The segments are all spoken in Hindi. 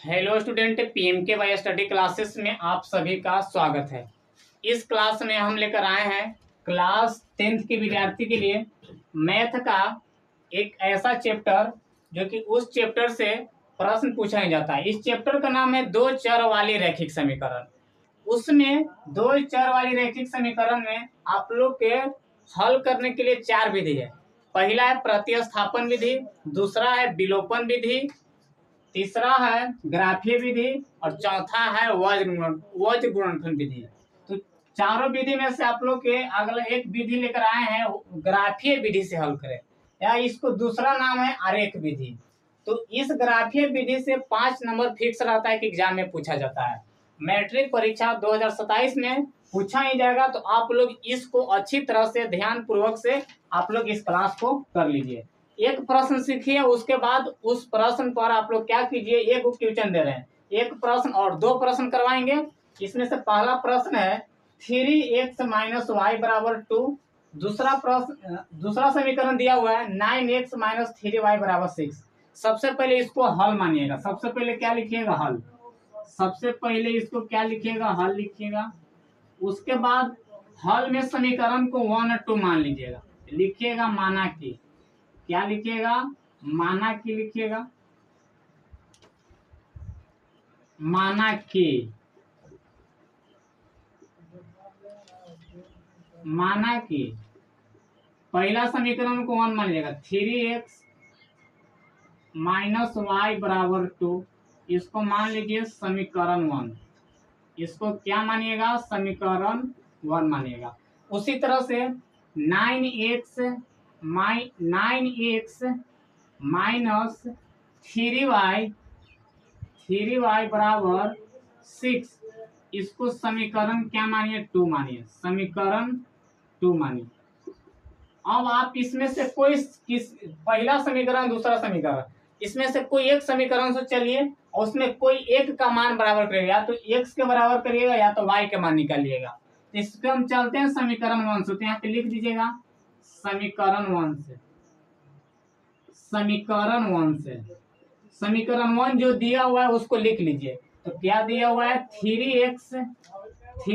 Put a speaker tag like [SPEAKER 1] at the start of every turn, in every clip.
[SPEAKER 1] Hello student, PMKY study classes में आप सभी का स्वागत है। इस क्लास में हम लेकर आए हैं क्लास 10th के विद्यार्थी के लिए मैथ का एक ऐसा चैप्टर जो कि उस चैप्टर से प्रश्न पूछा ही जाता है। इस चैप्टर का नाम है दो चर वाली रैखिक समीकरण। उसमें दो चर वाली रैखिक समीकरण में आप लोग के हल करने के लिए चार विधि है। पहला है प्रतिस्थापन विधि, दूसरा है विलोपन विधि, तीसरा है ग्राफीय विधि और चौथा है वज्र गुणनफल विधि। तो चारों विधि में से आप लोग के अगला एक विधि लेकर आए हैं, ग्राफीय विधि से हल करें, या इसको दूसरा नाम है आरेख विधि। तो इस ग्राफीय विधि से 5 नंबर फिक्स रहता है कि एग्जाम में पूछा जाता है। मैट्रिक परीक्षा 2027 में पूछा ही जाएगा। तो आप लोग इसको अच्छी तरह से ध्यान पूर्वक से आप लोग इस क्लास को कर लीजिए। एक प्रश्न सीखिए, उसके बाद उस प्रश्न पर आप लोग क्या कीजिए, एक क्वेश्चन दे रहे हैं, एक प्रश्न और दो प्रश्न करवाएंगे। इसमें से पहला प्रश्न है 3x - y = 2। दूसरा समीकरण दिया हुआ है 9x - 3y = 6। सबसे पहले इसको हल मानिएगा। सबसे पहले क्या लिखिएगा, हल। सबसे पहले इसको क्या लिखिएगा, हल लिखिएगा। उसके बाद हल में समीकरण को 1 और 2 मान लीजिएगा। लिखिएगा माना कि, क्या लिखिएगा, माना कि लिखिएगा, माना कि, माना कि पहला समीकरण को 1 मान लीजिएगा, 3x - y = 2। इसको मान लीजिए समीकरण 1। इसको क्या मानिएगा, समीकरण 1 मानिएगा। उसी तरह से 9x - 3y = 6। इसको समीकरण क्या मानिए, 2 मानिए, समीकरण 2 मानिए। अब आप इसमें से कोई पहला समीकरण, दूसरा समीकरण, इसमें से कोई एक समीकरण से चलिए और उसमें कोई एक का मान बराबर करिएगा। या तो x के बराबर करिएगा या तो y के मान निकालिएगा। तो इसको हम चलते हैं समीकरण 1 से। तो यहाँ पे लिख दीजिएगा समीकरण 1 से, समीकरण 1 से। समीकरण 1 जो दिया हुआ है उसको लिख लीजिए। तो क्या दिया हुआ है, 3x -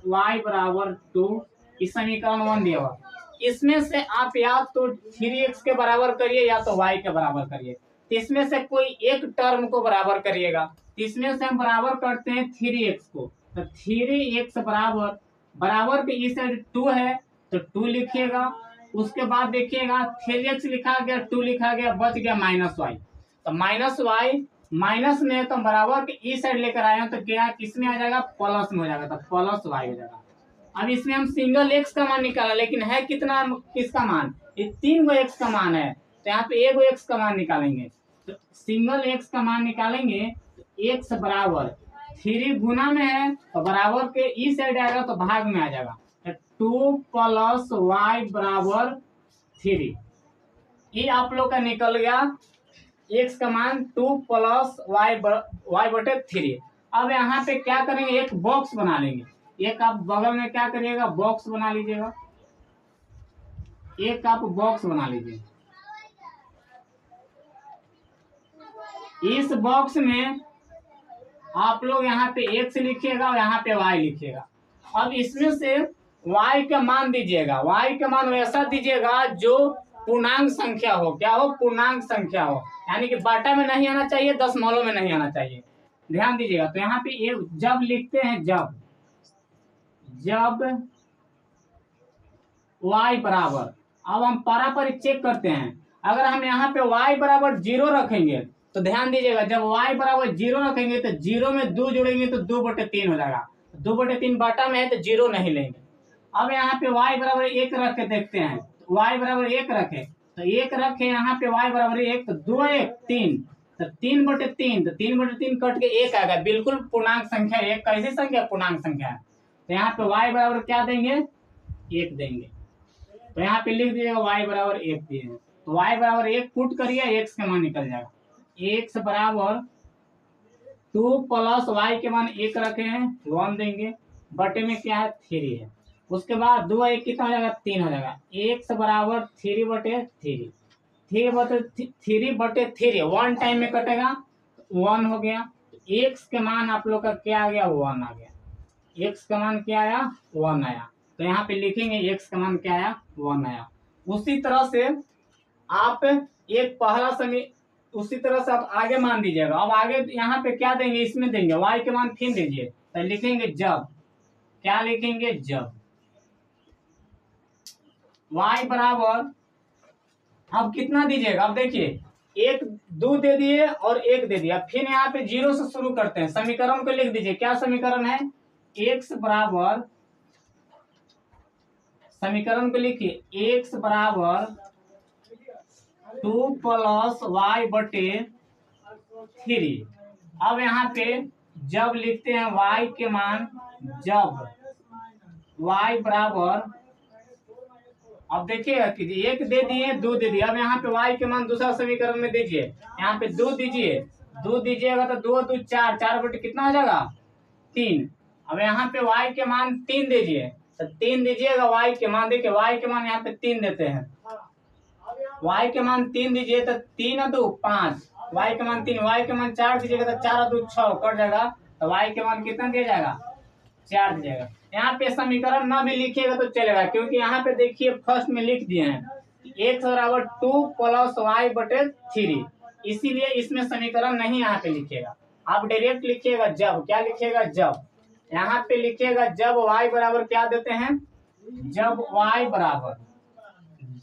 [SPEAKER 1] y = 2। इस समीकरण 1 दिया हुआ। इसमें से आप या तो 3x के बराबर करिए या तो y के बराबर करिए। तो इसमें से कोई एक टर्म को बराबर करिएगा। तो इसमें से हम बराबर करते हैं 3x को। तो 3x बराबर के इस साइड 2 है तो 2 लिखिएगा। उसके बाद देखिएगा 3x लिखा गया, 2 लिखा गया, बच गया -y। तो -y माइनस में है तो बराबर के इस साइड लेकर आए हैं तो क्या किसमें आ जाएगा, प्लस में हो जाएगा। तो +y हो जाएगा। अब इसमें हम सिंगल x का मान निकाला, लेकिन है कितना, किसका मान, ये 3 गो x का मान है। तो यहाँ पे 1 गो x का मान निकालेंगे। तो सिंगल x का मान निकालेंगे तो x बराबर 3 गुना में है तो बराबर के इस साइड आएगा तो भाग में आ जाएगा। 2 + y = 3। ये आप लोग का निकल गया x का मान 2 + y/3। अब यहाँ पे क्या करेंगे, एक बॉक्स बना लेंगे। एक आप बगल में क्या करिएगा, बॉक्स बना लीजिएगा। एक आप बॉक्स बना लीजिए। इस बॉक्स में आप लोग यहाँ पे x लिखिएगा और यहाँ पे y लिखिएगा। अब इसमें से y का मान दीजिएगा। y का मान वैसा दीजिएगा जो पूर्णांक संख्या हो। क्या हो, पूर्णांक संख्या हो, यानी कि बाटा में नहीं आना चाहिए, दशमलव में नहीं आना चाहिए। ध्यान दीजिएगा। तो यहाँ पे जब लिखते हैं, जब y बराबर, अब हम पारापर चेक करते हैं। अगर हम यहाँ पे y = 0 रखेंगे तो ध्यान दीजिएगा, जब y = 0 रखेंगे तो 0 में 2 जोड़ेंगे तो 2/3 हो जाएगा। 2/3 बाटा में है तो 0 नहीं लेंगे। अब यहाँ पे y = 1 रख के देखते हैं। y = 1 रखे तो 1 रखे, यहाँ पे y = 1 तो 2 1 3, तो 3/3, तो 3/3 कट के 1 आएगा। बिल्कुल पूर्णांक संख्या, एक कैसी संख्या, पूर्णांक संख्या है। तो यहाँ पे y बराबर क्या देंगे, 1 देंगे। तो यहाँ पे लिख दीजिएगा y = 1 दिए। तो y = 1 पुट करिए, x का मान निकल जाएगा। x बराबर 2 + y के मान 1 रखे हैं, 1 देंगे, बटे में क्या है, 3 है। उसके बाद 2 1 कितना हो जाएगा, 3 हो जाएगा। x बराबर 3/3, 3/3 1 टाइम में कटेगा। 1 हो गया। एक्स के मान आप लोग का क्या आ गया, 1 आ गया। एक्स का मान क्या आया, 1 आया। तो यहाँ पे लिखेंगे एक्स का मान क्या आया, 1 आया। उसी तरह से आप एक पहला समी उसी तरह से आप आगे मान दीजिएगा। अब आगे यहाँ पे क्या देंगे, इसमें देंगे y के मान फिर दीजिए। तो लिखेंगे जब, क्या लिखेंगे, जब y बराबर, अब कितना दीजिएगा, अब देखिए एक 2 दे दिए और 1 दे दिया। फिर यहाँ पे 0 से शुरू करते हैं। समीकरण को लिख दीजिए। क्या समीकरण है, x बराबर, समीकरण को लिखिए x बराबर 2 प्लस वाई बटे 3। अब यहाँ पे जब लिखते हैं y के मान, जब y बराबर, अब देखिए एक दे दिए 2 दे दिए। अब यहाँ पे y के मान दूसरा समीकरण में दीजिए। यहाँ पे 2 दीजिए, 2 दीजिएगा तो 2 2 4, 4 बटे कितना हो जाएगा, 3। अब यहाँ पे y के मान 3 दीजिए, तो 3 दीजिएगा y के मान। देखिए y के मान यहाँ पे 3 देते हैं। y के मान 3 दीजिए तो 3 और 2 5, y के मान 3, y के मान 4 दीजिएगा तो 4 और 2 6 कट जाएगा। तो y के मान कितना दिया जाएगा, 4 दीजिएगा। यहाँ पे समीकरण ना भी लिखिएगा तो चलेगा, क्योंकि यहाँ पे देखिए फर्स्ट में लिख दिए हैं x बराबर 2 प्लस वाई बटे 3, इसीलिए इसमें समीकरण नहीं यहाँ पे लिखिएगा। आप डायरेक्ट लिखिएगा जब, क्या लिखिएगा, जब। यहाँ पे लिखिएगा जब y बराबर क्या देते हैं, जब y बराबर,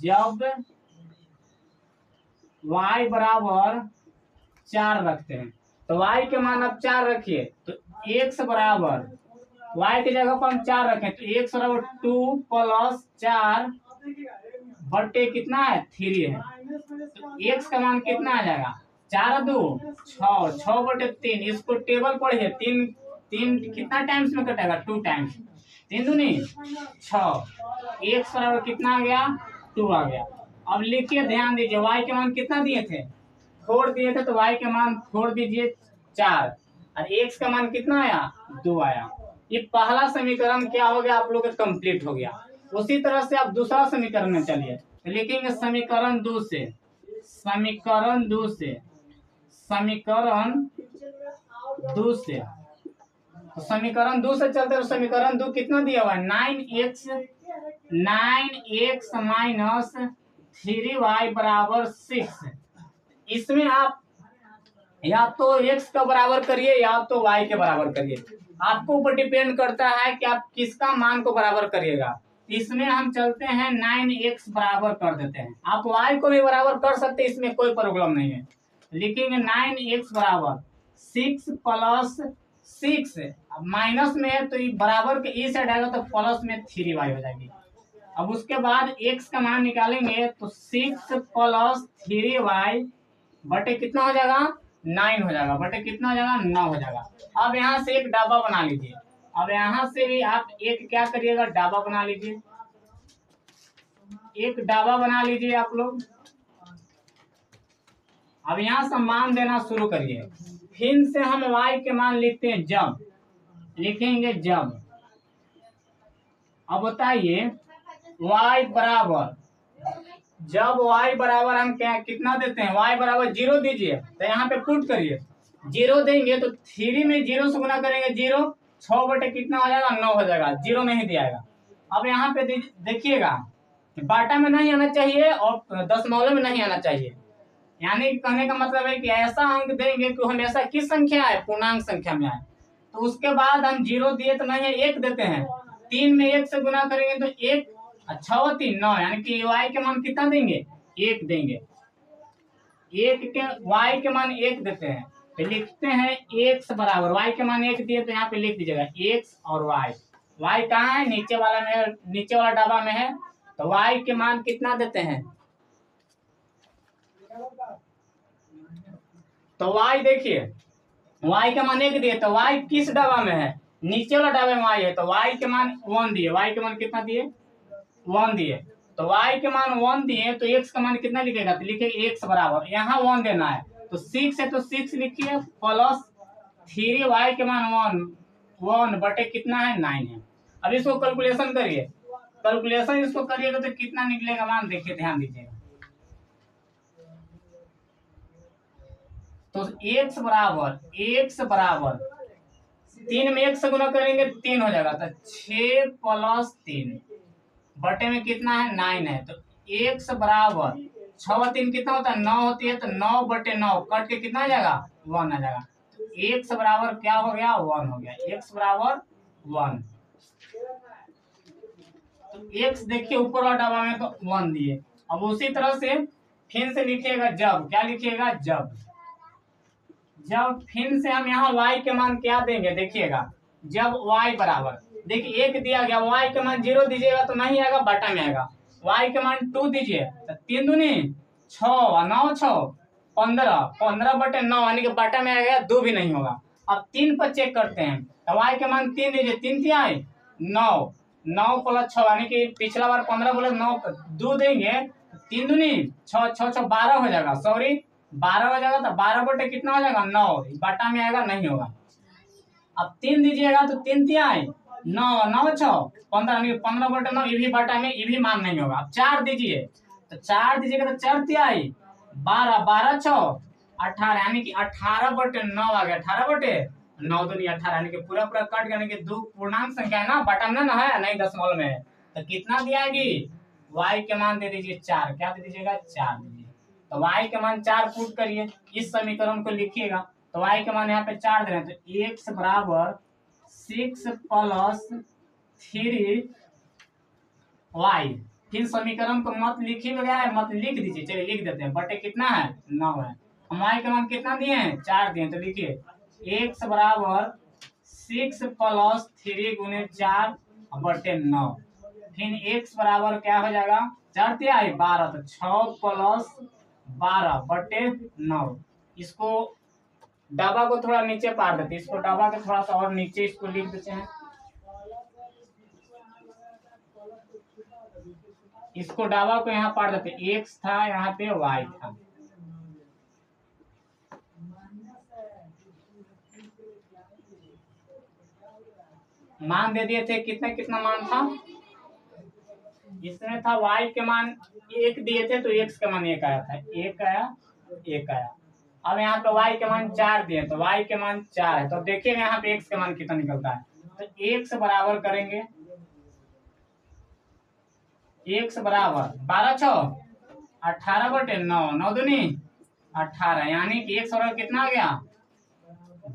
[SPEAKER 1] जब y बराबर 4 रखते हैं। तो y के मान आप 4 रखिए, तो x बराबर, y की जगह पर हम 4 रखें तो x बराबर 2 प्लस 4 बटे कितना है, 3 है। तो x का मान कितना आ जाएगा, 4 2 6, 6 बटे 3। इसको टेबल पढ़िए, 3 3 कितना टाइम्स में कटेगा, 2 टाइम्स, 3 दूनी 6। x बराबर कितना आ गया, 2 आ गया। अब लिखिए, ध्यान दीजिए, y के मान कितना दिए थे, 4 दिए थे, तो y के मान 4 दीजिए 4, और x का मान कितना आया, 2 आया। ये पहला समीकरण क्या हो गया, आप लोग का कंप्लीट हो गया। उसी तरह से आप दूसरा समीकरण में चलिए, तो लिखेंगे समीकरण 2 से, समीकरण 2 से, समीकरण 2 से, तो समीकरण 2 से चलते, तो समीकरण 2 कितना दिया हुआ है, 9x माइनस 3y बराबर 6। इसमें आप या तो x का बराबर करिए या तो y के बराबर करिए, आपको ऊपर डिपेंड करता है कि आप किसका मान को बराबर करिएगा। इसमें हम चलते हैं 9x बराबर कर देते हैं। आप y को भी बराबर कर सकते हैं, इसमें कोई प्रॉब्लम नहीं है। लिखेंगे 9x बराबर 6 प्लस 6, अब माइनस में है तो ये बराबर के ई साइड आएगा तो प्लस में 3y हो जाएगी। अब उसके बाद x का मान निकालेंगे तो 6 प्लस 3y बटे कितना हो जाएगा, 9 हो जाएगा, बटे कितना हो जाएगा, 9 हो जाएगा। अब यहाँ से एक डाबा बना लीजिए। अब यहाँ से भी आप एक क्या करिएगा, डाबा बना लीजिए, एक डाबा बना लीजिए आप लोग। अब यहाँ से मान देना शुरू करिए। फिर से हम y के मान लिखते हैं जब, लिखेंगे जब। अब बताइए y बराबर, जब y बराबर हम क्या कितना देते हैं, y बराबर 0 दीजिए, तो यहाँ पे पुट करिए। 0 देंगे तो 3 में 0 से गुना करेंगे 0, 6 बटे कितना हो जाएगा, 9 हो जाएगा, 0 नहीं दियाएगा। अब यहाँ पे देखिएगा, बाटा में नहीं आना चाहिए और दशमलव में नहीं आना चाहिए। यानी कहने का मतलब है कि ऐसा अंक देंगे कि हमेशा किस संख्या है, पूर्णांक संख्या में आए। तो उसके बाद हम 0 दिए तो नहीं, 1 देते हैं। 3 में 1 से गुना करेंगे तो 1, 6 और 3 9, यानी कि y के मान कितना देंगे, 1 देंगे। 1 के y के मान 1 देते हैं, तो लिखते हैं x बराबर, y के मान 1 दिए तो यहाँ पे लिख दीजिएगा x और y कहाँ है, नीचे वाला में, नीचे वाला डाबा में है। तो y के मान कितना देते हैं, तो y देखिए y के मान 1 दिए, तो y किस डाबा में है, नीचे वाला डाबा में y है, तो y के मान 1 दिए। y के मान कितना दिए, 1 दिए। तो y के मान 1 दिए तो x का मान कितना लिखेगा, तो लिखेगा x बराबर, यहाँ 1 देना है तो 6 है तो 6 लिखिए, प्लस 3y के मान 1 बटे कितना है, 9 है। अब इसको कैलकुलेशन करिए, कैलकुलेशन इसको करिएगा तो कितना निकलेगा मान, देखिए ध्यान दीजिएगा। तो एक्स बराबर 3 में 1 से गुना करेंगे 3 हो जाएगा, तो 6 प्लस 3 बटे में कितना है 9 है। तो एक्स बराबर 6 और 3 कितना होता है 9 होती है, तो 9 बटे 9 कट के कितना आ जाएगा 1 आ जाएगा। तो एक्स बराबर क्या हो गया 1 हो गया, एक्स बराबर 1। तो एक्स देखिए ऊपर और डब्बा में तो 1 दिए। अब उसी तरह से फिर से लिखिएगा जब, क्या लिखिएगा जब फिर से हम यहाँ y के मान क्या देंगे देखिएगा, जब y बराबर देखिए 1 दिया गया, y के मान 0 दीजिएगा तो नहीं आएगा, बटा में आएगा। y के मान 2 दीजिए तो 3 दूनी 6 और 9 6 15 बटे 9 यानी कि बटा में आएगा, 2 भी नहीं होगा। अब 3 पर चेक करते हैं, तो y के मान 3 दीजिए, 3 क्या है 9 प्लस 6 यानी कि पिछला बार 15 बोले 9 2 देंगे, 3 दूनी 6 6 6 12 हो जाएगा, सॉरी 12 हो जाएगा। तो 12 बटे कितना हो जाएगा 9, बटा में आएगा नहीं होगा। अब 3 दीजिएगा तो 3 क्या है 9 9 6 15 15 बटे 9, ये भी बटा में, ये भी मान नहीं होगा। अब 4 दीजिए तो 4 दीजिएगा तो 4 क्या है 12 12 6 18 यानी कि 18 बटे 9 आ गया, 18 बटे 9 दूनी 18 यानी कि पूरा पूरा कट यानी कि 2 पूर्णांक संख्या है ना, बटा में ना है नहीं दशमलव में है। तो कितना दियाएगी y के मान दे दीजिए 4, क्या दे दीजिएगा 4 दीजिए। तो y के मान 4 पुट करिए, इस समीकरण को लिखिएगा। तो y के मान यहाँ पे 4 दे रहे हैं, तो x बराबर 6 प्लस 3y। फिर समीकरण को मत लिखिएगा, मत लिख दीजिए, चलिए लिख देते हैं, बटे कितना है 9 है। हम y के मान कितना दिए हैं 4 दिए, तो लिखिए x बराबर 6 प्लस 3 गुने 4 बटे 9। फिर x बराबर क्या हो जाएगा 4 क्या है 12, तो 6 प्लस 12 बटे 9। इसको डब्बा को थोड़ा नीचे पार देते, इसको डब्बा के थोड़ा सा और नीचे इसको लिख देते हैं, इसको डब्बा को यहाँ पार देते, x था यहाँ पे y था। मान दे दिए थे, कितना कितना मान था, इसमें था y के मान 1 दिए थे तो x के मान 1 आया था, 1 आया 1 आया। अब यहाँ पे y के मान 4 दिए तो y के मान 4 है, तो देखिएगा यहाँ पे x के मान कितना निकलता है। तो x बराबर करेंगे, x बराबर 12 6 18 बटे 9 9 दूनी 18 यानी कि x बराबर कितना आ गया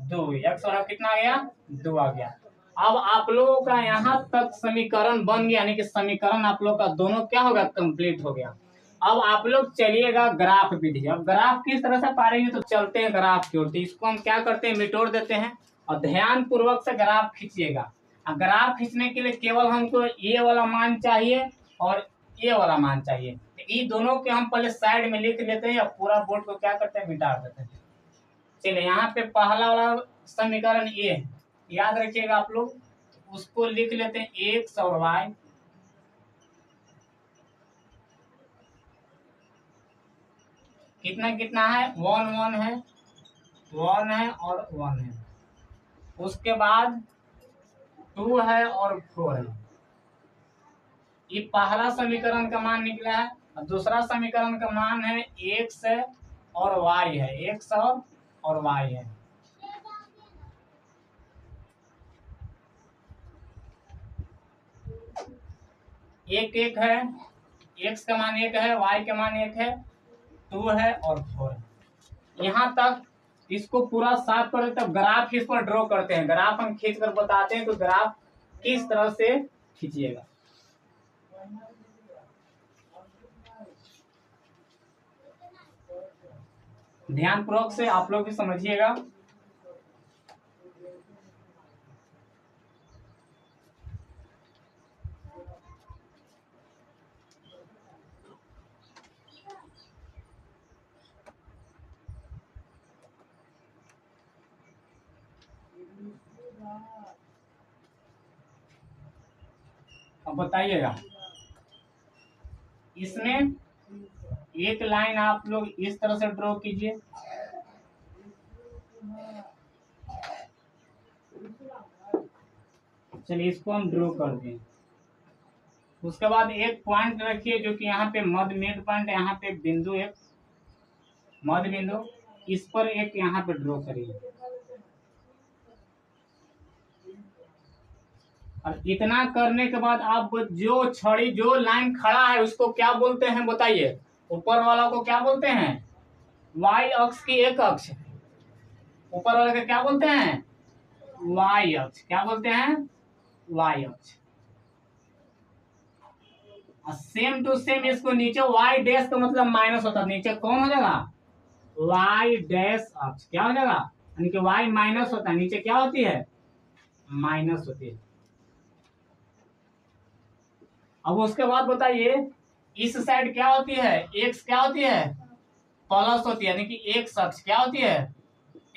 [SPEAKER 1] 2, x बराबर कितना आ गया 2 आ गया। अब आप लोगों का यहाँ तक समीकरण बन गया, यानी कि समीकरण आप लोग का दोनों क्या होगा कंप्लीट हो गया। अब आप लोग चलिएगा ग्राफ विधि। अब ग्राफ किस तरह से पारेंगे, तो चलते हैं ग्राफ की ओर। तो इसको हम क्या करते हैं मिटोड़ देते हैं और ध्यान पूर्वक से ग्राफ खींचिएगा। ग्राफ खींचने के लिए केवल हमको ये वाला मान चाहिए और ये वाला मान चाहिए, ये दोनों के हम पहले साइड में लिख लेते हैं या पूरा बोर्ड को क्या करते हैं मिटा देते हैं। चलिए यहाँ पे पहला वाला समीकरण ये है, याद रखिएगा आप लोग, उसको लिख लेते हैं x और y। कितना कितना है 1 1 है, 1 है और 1 है। उसके बाद 2 है और 4 है। ये पहला समीकरण का मान निकला है और दूसरा समीकरण का मान है x है और y है, x और y है। एक एक है, x का मान 1 है, y का मान 1 है, 2 है और 4 है। यहाँ तक इसको पूरा साफ कर देते, ग्राफ इस पर ड्रॉ करते हैं। ग्राफ हम खींच कर बताते हैं तो ग्राफ किस तरह से खींचिएगा। ध्यान पूर्वक से आप लोग भी समझिएगा। अब बताइएगा, इसमें एक लाइन आप लोग इस तरह से ड्रॉ कीजिए, चलिए इसको हम ड्रॉ कर दें। उसके बाद एक पॉइंट रखिए जो कि यहाँ पे मध्य मिड पॉइंट, यहाँ पे बिंदु, एक मध्य बिंदु। इस पर एक यहाँ पे ड्रॉ करिए, और इतना करने के बाद आप जो छड़ी जो लाइन खड़ा है उसको क्या बोलते हैं बताइए? ऊपर वाला को क्या बोलते हैं? वाई अक्ष की एक अक्ष, ऊपर वाले का क्या बोलते हैं? वाई अक्ष। क्या बोलते हैं? वाई अक्ष। सेम टू सेम इसको नीचे वाई डैश का मतलब माइनस होता है, नीचे कौन हो जाएगा? वाई डैश अक्ष। क्या हो जाएगा? यानी कि वाई माइनस होता है, नीचे क्या होती है? माइनस होती है। अब उसके बाद बताइए इस साइड क्या होती है? एक्स क्या होती है? प्लस होती है, यानी कि एक्स अक्ष क्या होती है?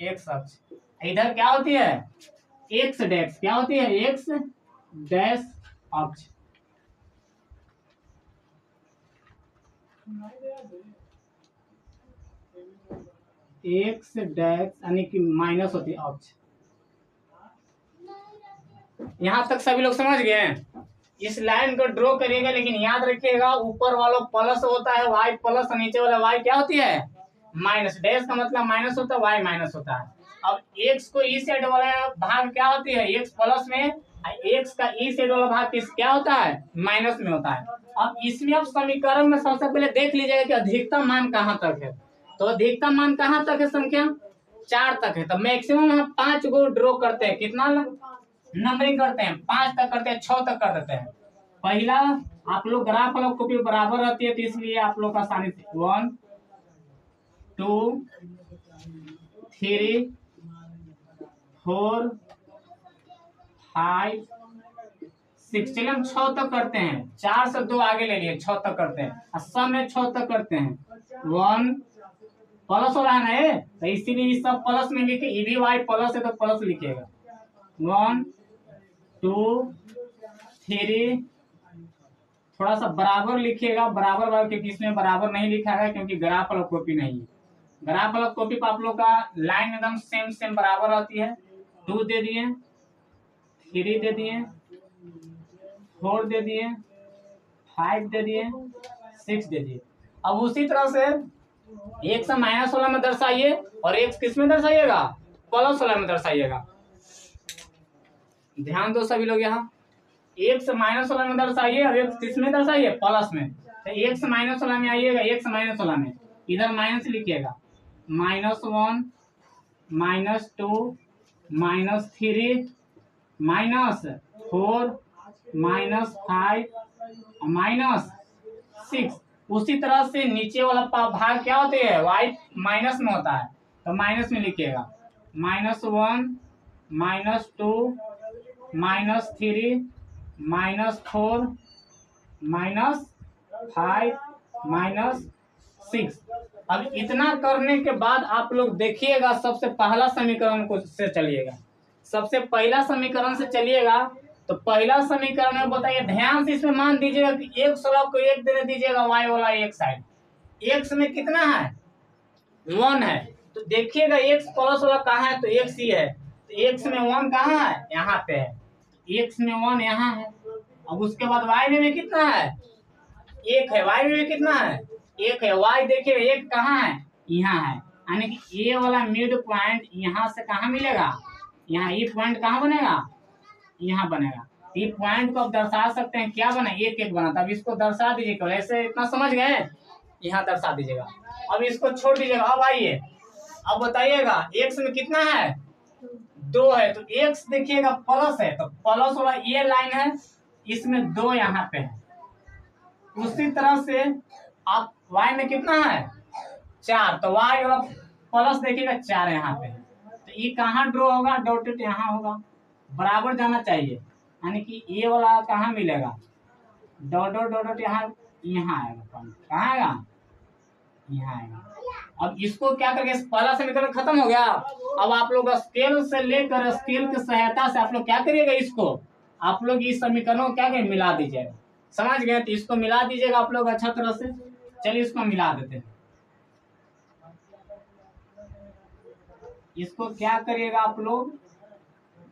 [SPEAKER 1] एक्स अक्ष। इधर क्या होती है? X dash. क्या होती है? एक्स डैश अक्ष। एक्स डैश यानी कि माइनस होती है अक्ष। यहां तक सभी लोग समझ गए हैं? इस लाइन को ड्रॉ करिएगा, लेकिन याद रखिएगा ऊपर वाला प्लस होता है वाई प्लस, नीचे वाला वाई क्या होती है? माइनस। डैश का मतलब माइनस होता है, वाई माइनस होता है। अब एक्स को ई साइड वाला भाग क्या होती है? एक्स प्लस में, एक्स का ई साइड वाला भाग किस क्या होता है? माइनस में होता है। अब इसमें अब समीकरण में सबसे पहले देख लीजिएगा कि अधिकतम मान कहाँ तक है। तो अधिकतम मान कहाँ तक है? संख्या 4 तक है। तो मैक्सिमम हम 5 को ड्रॉ करते हैं। कितना नंबरिंग करते हैं? 5 तक करते हैं, 6 तक कर देते हैं। पहला आप लोग ग्राफ वाला कॉपी बराबर रहती है, तो इसलिए आप लोग आसानी से 1 2 3 4 5 6। चलिए हम 6 तक करते हैं, 4 से 2 आगे ले लिए, 6 तक करते हैं। सब में 6 तक करते हैं। 1 प्लस हो रहा है ना ये, तो इसीलिए इस सब प्लस में लिखे। ई भी वाई प्लस है तो प्लस लिखिएगा। 1 2 3, थोड़ा सा बराबर लिखिएगा, बराबर वाला, क्योंकि इसमें बराबर नहीं लिखा है क्योंकि ग्राफ वाला कॉपी नहीं है। ग्राफ वाला कॉपी पर आप लोग का लाइन एकदम सेम सेम बराबर रहती है। 2 दे दिए, 3 दे दिए, 4 दे दिए, 5 दे दिए, 6 दे दिए। अब उसी तरह से एक से माइनस वाला में दर्शाइए, और एक किस में दर्शाइएगा? प्लस वाला में दर्शाइएगा। ध्यान दो सभी लोग, यहाँ एक से माइनस वाला में दर्शाइए और एक किस में दर्शाइए? प्लस में। तो एक से माइनस वाला में आइएगा, एक से माइनस वाला में इधर माइनस लिखिएगा। -1 -2 -3 -4 -5 -6। उसी तरह से नीचे वाला भाग क्या होते हैं? वाई माइनस में होता है, तो माइनस में लिखिएगा। -1 -2 -3 -4 -5 -6। अब इतना करने के बाद आप लोग देखिएगा, सबसे पहला समीकरण को से चलिएगा। सबसे पहला समीकरण से चलिएगा। तो पहला समीकरण में बताइए, ध्यान से इसमें मान दीजिएगा कि एक स्लॉब को 1 देने दीजिएगा, वाई वाला एक साइड। एक्स में कितना है? 1 है। तो देखिएगा एक्स प्लस वाला कहाँ है? तो एक्स ही है। तो एक्स में 1 कहाँ है? यहाँ पे है। एक्स में 1 यहाँ है। अब उसके बाद वाई में भी कितना है? 1 है। वाई में भी कितना है? 1 है। वाई देखिए 1 कहाँ है? यहाँ है। यानी कि ये वाला मिड पॉइंट यहाँ से कहाँ मिलेगा? यहाँ। ये पॉइंट कहाँ बनेगा? यहाँ बनेगा। ये पॉइंट को आप दर्शा सकते हैं, क्या बना? 1 1 बना। तब इसको दर्शा दीजिएगा। ऐसे इतना समझ गए? यहाँ दर्शा दीजिएगा। अब इसको छोड़ दीजिएगा। अब आइए, अब बताइएगा एक्स में कितना है? 2 है। तो एक्स देखिएगा प्लस है, तो प्लस वाला ये लाइन है, इसमें 2 यहाँ पे है। उसी तरह से आप y में कितना है? 4। तो y वाला प्लस देखिएगा 4 यहाँ पे है। तो ये कहाँ ड्रॉ होगा? डॉटेड यहाँ होगा, बराबर जाना चाहिए। यानी कि ये वाला कहाँ मिलेगा? डॉट डॉट डॉट डॉट यहाँ आएगा। कहाँ आएगा? यहाँ आएगा। अब इसको क्या करके पहला समीकरण खत्म हो गया। अब आप लोग स्केल से लेकर स्केल की सहायता से आप लोग क्या करिएगा? इसको आप लोग इस समीकरणों को क्या करें? मिला दीजिएगा। समझ गए? तो इसको मिला दीजिएगा आप लोग अच्छा तरह से। चलिए इसको मिला देते हैं। इसको क्या करिएगा आप लोग?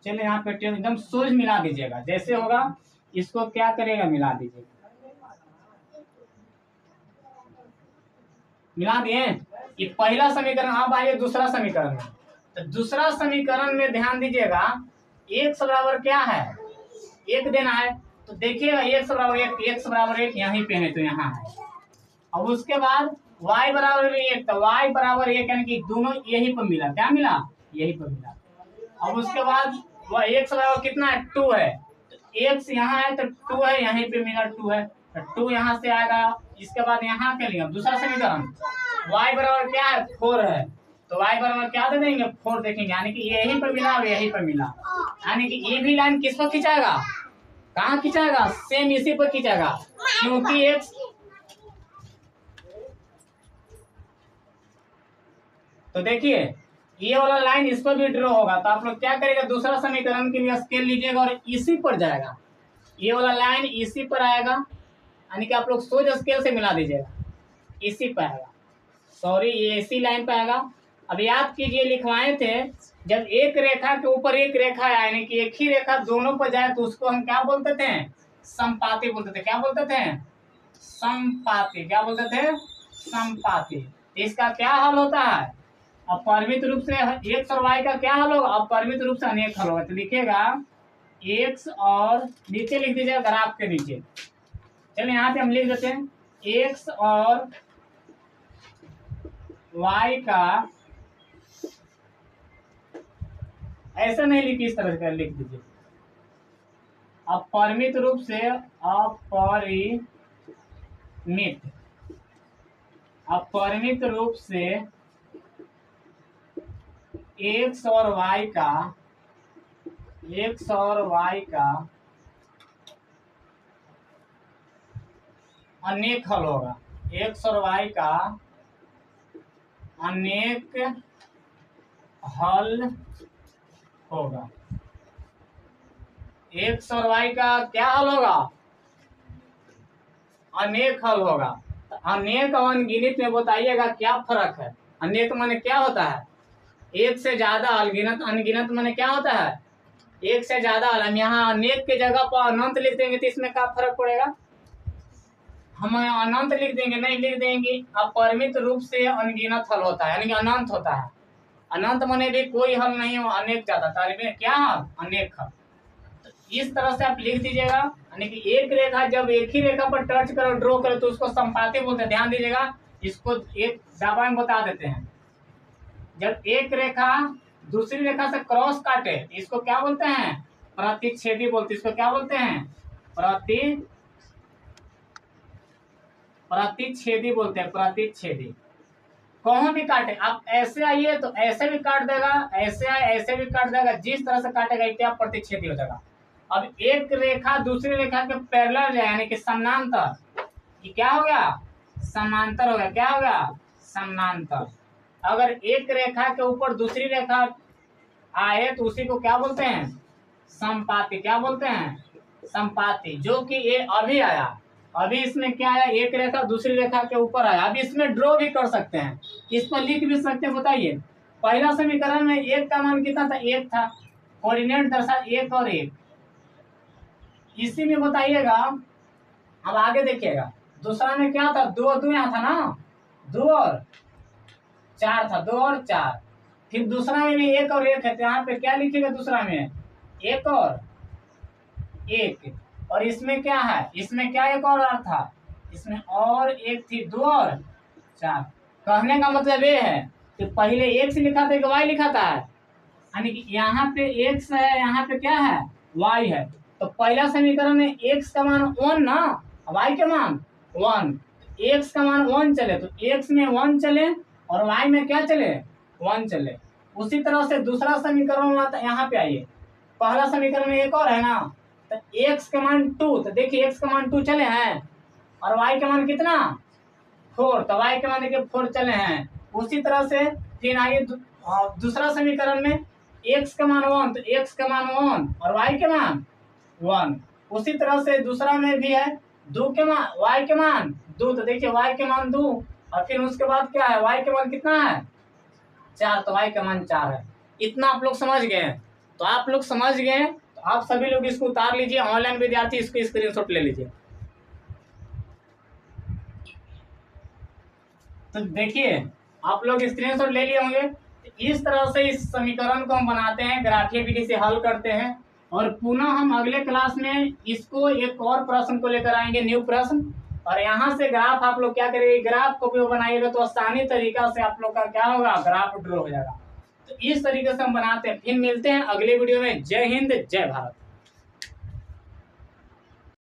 [SPEAKER 1] चलिए यहाँ पे एकदम सोच मिला दीजिएगा, जैसे होगा इसको क्या करिएगा? मिला दीजिएगा। मिला दिए? ये पहला समीकरण। अब आइए दूसरा समीकरण में। तो दूसरा समीकरण में ध्यान दीजिएगा, x बराबर क्या है, 1 देना है। तो देखिएगा x बराबर 1, x बराबर 1 यहीं पे है, तो यहाँ है। अब उसके बाद y बराबर भी 1, तो y बराबर 1 यानी कि दोनों यहीं पर मिला। क्या मिला, यहीं पर मिला। अब उसके बाद वह x बराबर कितना है, 2 है। तो x यहाँ है तो 2 है, यहीं पे मिला 2 है, तो 2 यहाँ से आएगा। इसके बाद यहाँ क्या लेंगे, दूसरा समीकरण y बराबर क्या है, 4 है। तो y बराबर क्या दे देंगे, 4 देखेंगे, यानी कि यहीं पर मिला और यहीं पर मिला। यानी कि ये भी लाइन किस पर खिंचाएगा, कहाँ खिंचाएगा, सेम इसी पर खिंचाएगा, क्योंकि x। तो देखिए ये वाला लाइन इस पर भी ड्रॉ होगा। तो आप लोग क्या करेगा, दूसरा समीकरण के लिए स्केल लीजिएगा और इसी पर जाएगा। ये वाला लाइन इसी पर आएगा, यानी कि आप लोग सोच स्केल से मिला दीजिएगा, इसी पर आएगा। सॉरी, ये इसी लाइन पर आएगा। अब याद कीजिए, लिखवाए थे जब एक रेखा के ऊपर एक रेखा है, यानी कि एक ही रेखा दोनों पर जाए, तो उसको हम क्या बोलते थे, समपाती बोलते थे। क्या बोलते थे, समपाती। क्या बोलते थे, समपाती। इसका क्या हल होता है, अपरिमित रूप से x और y का क्या हल होगा, अपरिमित रूप से अनेक हल होगा। तो लिखिएगा x और नीचे लिख दीजिएगा ग्राफ के नीचे। चलिए यहाँ पे हम लिख देते हैं x और y का, ऐसा नहीं लिखिए, इस तरह से लिख दीजिए, अपरिमित रूप से, अपरिमित रूप से x और y का, अनेक हल होगा। x और y का अनेक हल होगा। x और y का क्या हल होगा, अनेक हल होगा। तो अनेक और अनगिनत में बताइएगा क्या फर्क है। अनेक माने क्या होता है, एक से ज्यादा। अनगिनत माने क्या होता है, एक से ज्यादा। हम यहाँ अनेक के जगह पर अनंत लिख देंगे तो इसमें क्या फर्क पड़ेगा, हम अनंत लिख देंगे, नहीं लिख देंगे। अपरिमित रूप से अनगिनत हल होता है, यानी कि अनंत होता है। अनंत माने भी कोई हल नहीं हो, अनेक ज्यादा। तारीफ क्या हल, अनेक हल। तो इस तरह से आप लिख दीजिएगा, यानी कि एक रेखा जब एक ही रेखा पर टच करो, ड्रॉ करो, तो उसको संपाती बोलते हैं। ध्यान दीजिएगा, इसको एक दावा में बता देते हैं। जब एक रेखा दूसरी रेखा से क्रॉस काटे, इसको क्या बोलते हैं, प्रतिच्छेदी बोलते। इसको क्या बोलते हैं, प्रतिच्छेदी बोलते हैं, प्रतिच्छेदी। कौन भी काटे, आप ऐसे आइए तो ऐसे भी काट देगा, ऐसे आए ऐसे भी काट देगा, जिस तरह से काटेगा इतना प्रतिच्छेदी हो जाएगा। अब एक रेखा दूसरी रेखा के पैरेलल है, यानी कि समानांतर। ये क्या हो गया, समांतर हो गया। क्या हो गया, समानांतर। अगर एक रेखा के ऊपर दूसरी रेखा आए तो उसी को क्या बोलते हैं, समपाती। क्या बोलते हैं, समपाती। जो कि ये अभी आया, अभी इसमें क्या आया, एक रेखा दूसरी रेखा के ऊपर आया। अभी इसमें ड्रॉ भी कर सकते हैं, इस पर लिख भी सकते हैं। बताइए, पहला समीकरण में एक का मान कितना था, 1 था। कोऑर्डिनेट दर्शा 1 और 1। इसी में बताइएगा, अब आगे देखिएगा, दूसरा में क्या था, 2 और 2 यहाँ था ना, 2 और 4 था, 2 और 4। फिर दूसरा में भी 1 और 1 है, तो यहाँ पे क्या लिखिएगा, दूसरा में 1 और 1। और इसमें क्या है, इसमें क्या एक और था, इसमें और एक थी, 2 और 4। कहने का मतलब ये है कि पहले x लिखा था कि y लिखा था, यानी कि यहाँ पे x है, यहाँ पे क्या है, y है। तो पहला समीकरण में x का मान 1 ना, y का मान 1। x का मान 1 चले तो x में 1 चले और y में क्या चले, 1 चले। उसी तरह से दूसरा समीकरण यहाँ पे आइए, पहला समीकरण में एक और है ना, तो x का मान 2। तो देखिए x का मान 2 चले हैं और y का मान कितना, 4। तो y का मान देखिए 4 चले हैं। उसी तरह से फिर आइए दूसरा समीकरण में x का मान 1, तो x का मान 1 और y का मान 1। उसी तरह से दूसरा में भी है 2 के मान, y के मान 2। तो देखिए y के मान 2 और फिर उसके बाद क्या है, y के मान कितना है, 4। तो y का मान 4 है। इतना आप लोग समझ गए। तो आप लोग समझ गए, तो आप सभी लोग इसको उतार लीजिए। ऑनलाइन विद्यार्थी इसको स्क्रीनशॉट ले लीजिए। तो देखिए आप लोग स्क्रीनशॉट ले लिए होंगे। तो इस तरह से इस समीकरण को हम बनाते हैं, ग्राफीय विधि से हल करते हैं, और पुनः हम अगले क्लास में इसको एक और प्रश्न को लेकर आएंगे, न्यू प्रश्न। और यहाँ से ग्राफ आप लोग क्या करेंगे, ग्राफ को भी बनाइएगा तो आसानी तरीका से आप लोग का क्या होगा, ग्राफ ड्रॉ हो जाएगा। तो इस तरीके से हम बनाते हैं। फिर मिलते हैं अगले वीडियो में। जय हिंद, जय भारत।